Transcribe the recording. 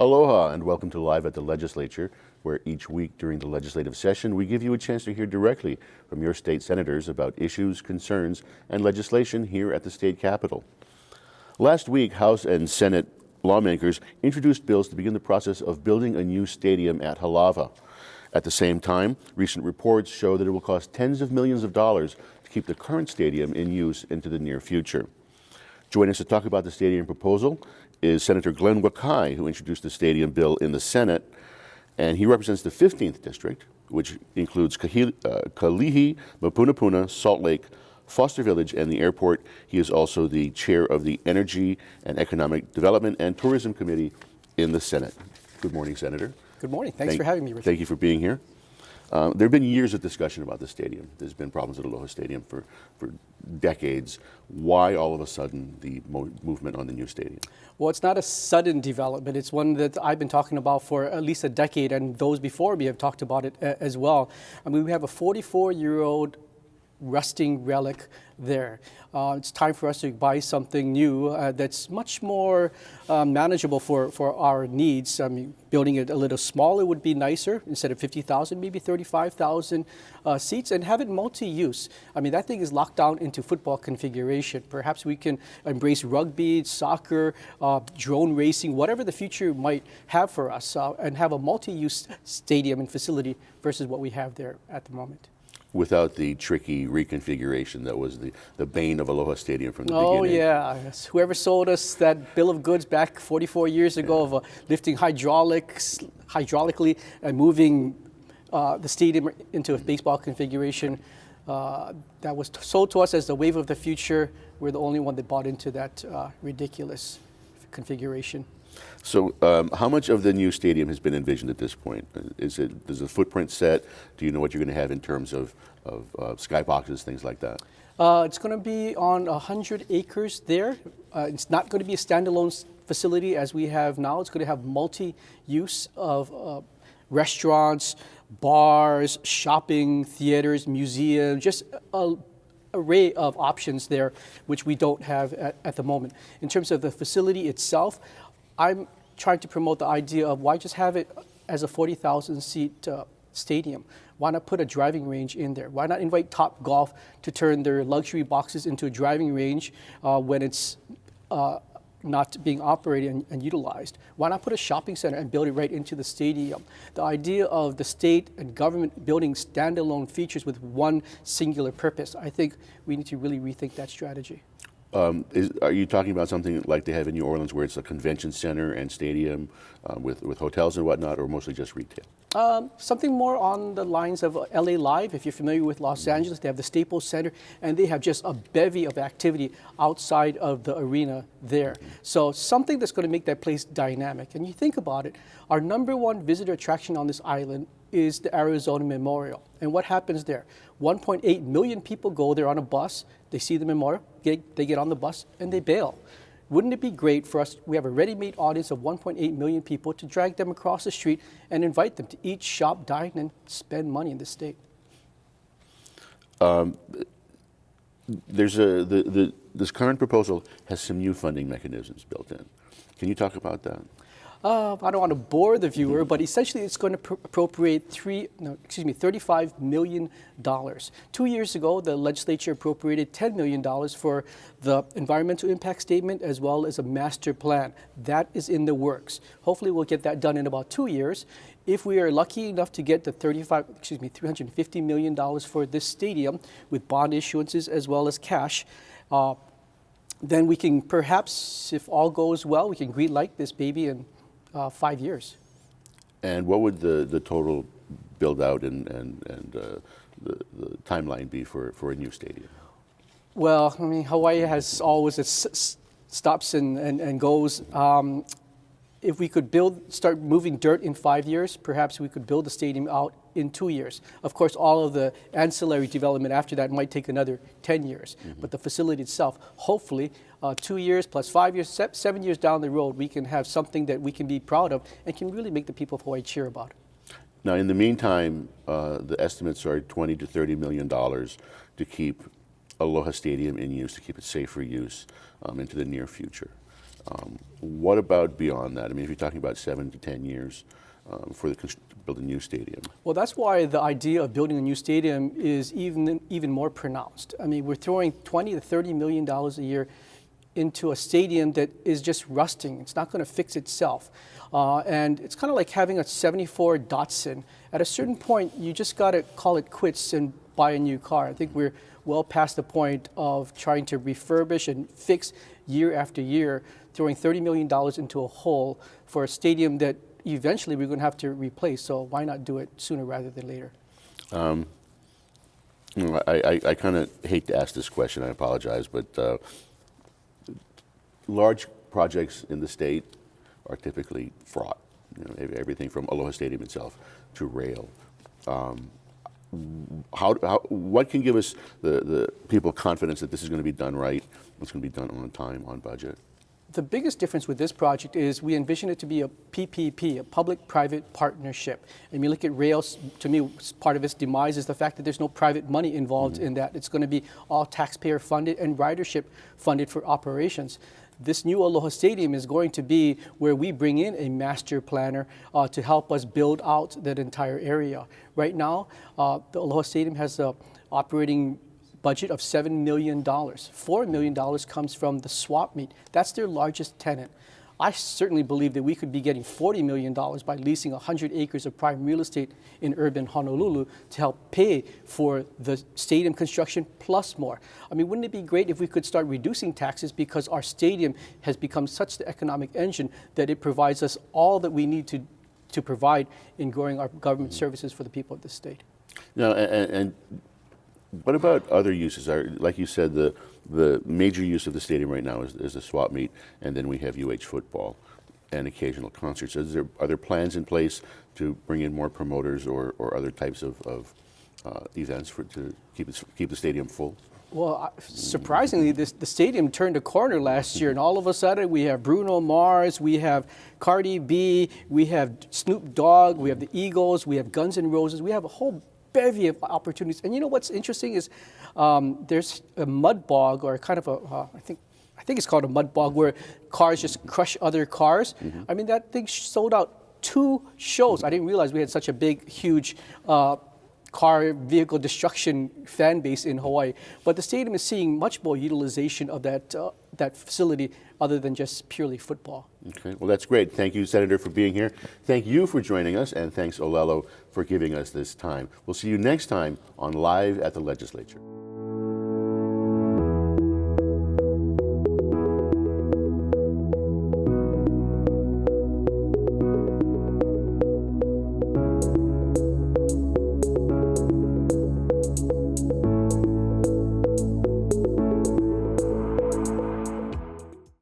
Aloha and welcome to Live at the Legislature, where each week during the legislative session we give you a chance to hear directly from your state senators about issues, concerns, and legislation here at the state capitol. Last week, House and Senate lawmakers introduced bills to begin the process of building a new stadium at Halawa. At the same time, recent reports show that it will cost tens of millions of dollars to keep the current stadium in use into the near future. Joining us to talk about the stadium proposal is Senator Glenn Wakai, who introduced the stadium bill in the Senate, and he represents the 15th District, which includes Kalihi, Mapunapuna, Salt Lake, Foster Village, and the airport. He is also the chair of the Energy and Economic Development and Tourism Committee in the Senate. Good morning, Senator. Good morning. Thanks for having me, Richard. Thank you for being here. There have been years of discussion about the stadium. There's been problems at Aloha Stadium for decades. Why all of a sudden the movement on the new stadium? Well, it's not a sudden development. It's one that I've been talking about for at least a decade, and those before me have talked about it as well. I mean, we have a 44-year-old rusting relic there. It's time for us to buy something new that's much more manageable for our needs. I mean, building it a little smaller would be nicer. Instead of 50,000, maybe 35,000 seats, and have it multi-use. I mean, that thing is locked down into football configuration. Perhaps we can embrace rugby, soccer, drone racing, whatever the future might have for us, and have a multi-use stadium and facility versus what we have there at the moment. Without the tricky reconfiguration that was the bane of Aloha Stadium from the beginning. Oh yeah, yes. Whoever sold us that bill of goods back 44 years ago of lifting hydraulically and moving the stadium into a baseball configuration, that was sold to us as the wave of the future. We're the only one that bought into that ridiculous configuration. So how much of the new stadium has been envisioned at this point? Is the footprint set? Do you know what you're going to have in terms of skyboxes, things like that? It's going to be on 100 acres there. It's not going to be a standalone facility as we have now. It's going to have multi-use of restaurants, bars, shopping, theaters, museums, just an array of options there, which we don't have at the moment. In terms of the facility itself, I'm trying to promote the idea of why just have it as a 40,000 seat stadium? Why not put a driving range in there? Why not invite Top Golf to turn their luxury boxes into a driving range when it's not being operated and utilized? Why not put a shopping center and build it right into the stadium? The idea of the state and government building standalone features with one singular purpose, I think we need to really rethink that strategy. Are you talking about something like they have in New Orleans where it's a convention center and stadium with hotels and whatnot, or mostly just retail? Something more on the lines of LA Live. If you're familiar with Los Angeles, they have the Staples Center, and they have just a bevy of activity outside of the arena there. So something that's going to make that place dynamic. And you think about it, our #1 visitor attraction on this island is the Arizona Memorial. And what happens there? 1.8 million people go there on a bus, they see the memorial, they get on the bus, and they bail. Wouldn't it be great for us, we have a ready-made audience of 1.8 million people, to drag them across the street and invite them to eat, shop, dine, and spend money in the state? This current proposal has some new funding mechanisms built in. Can you talk about that? I don't want to bore the viewer, but essentially it's going to appropriate $35 million. 2 years ago, the legislature appropriated $10 million for the environmental impact statement as well as a master plan. That is in the works. Hopefully we'll get that done in about 2 years. If we are lucky enough to get the $350 million for this stadium with bond issuances as well as cash, then we can perhaps, if all goes well, we can green light this baby in 5 years. And what would the total build out and the timeline be for a new stadium? Well, I mean, Hawaii has always its stops and goes. If we could start moving dirt in 5 years, perhaps we could build the stadium out in 2 years. Of course, all of the ancillary development after that might take another 10 years. But the facility itself, hopefully, 2 years plus 5 years, 7 years down the road, we can have something that we can be proud of and can really make the people of Hawaii cheer about it. Now, in the meantime, the estimates are $20 to $30 million to keep Aloha Stadium in use, to keep it safe for use into the near future. What about beyond that? I mean, if you're talking about 7 to 10 years for the to build a new stadium. Well, that's why the idea of building a new stadium is even more pronounced. I mean, we're throwing $20 to $30 million a year into a stadium that is just rusting. It's not going to fix itself. And it's kind of like having a 74 Datsun. At a certain point, you just got to call it quits and buy a new car. I think we're well past the point of trying to refurbish and fix year after year, throwing $30 million into a hole for a stadium that eventually we're going to have to replace. So why not do it sooner rather than later? I kind of hate to ask this question, I apologize, but large projects in the state are typically fraught. You know, everything from Aloha Stadium itself to rail. What can give us the people confidence that this is going to be done right, it's going to be done on time, on budget? The biggest difference with this project is we envision it to be a PPP, a public-private partnership. And you look at rails, to me, part of its demise is the fact that there's no private money involved in that. It's going to be all taxpayer funded and ridership funded for operations. This new Aloha Stadium is going to be where we bring in a master planner to help us build out that entire area. Right now, the Aloha Stadium has an operating budget of $7 million. $4 million comes from the swap meet. That's their largest tenant. I certainly believe that we could be getting $40 million by leasing 100 acres of prime real estate in urban Honolulu to help pay for the stadium construction plus more. I mean, wouldn't it be great if we could start reducing taxes because our stadium has become such the economic engine that it provides us all that we need to provide in growing our government services for the people of the state. Now, and what about other uses? Like you said, the major use of the stadium right now is the swap meet, and then we have UH football and occasional concerts. Are there plans in place to bring in more promoters or other types of events to keep the stadium full? Well, surprisingly, the stadium turned a corner last year, and all of a sudden we have Bruno Mars, we have Cardi B, we have Snoop Dogg, we have the Eagles, we have Guns N' Roses, we have a whole bevy of opportunities. And you know what's interesting is there's a mud bog, or kind of I think it's called a mud bog, where cars just crush other cars. I mean, that thing sold out 2 shows. I didn't realize we had such a big, huge car vehicle destruction fan base in Hawaii. But the stadium is seeing much more utilization of that facility other than just purely football. Okay, well, that's great. Thank you, Senator, for being here. Thank you for joining us, and thanks, Olelo, for giving us this time. We'll see you next time on Live at the Legislature.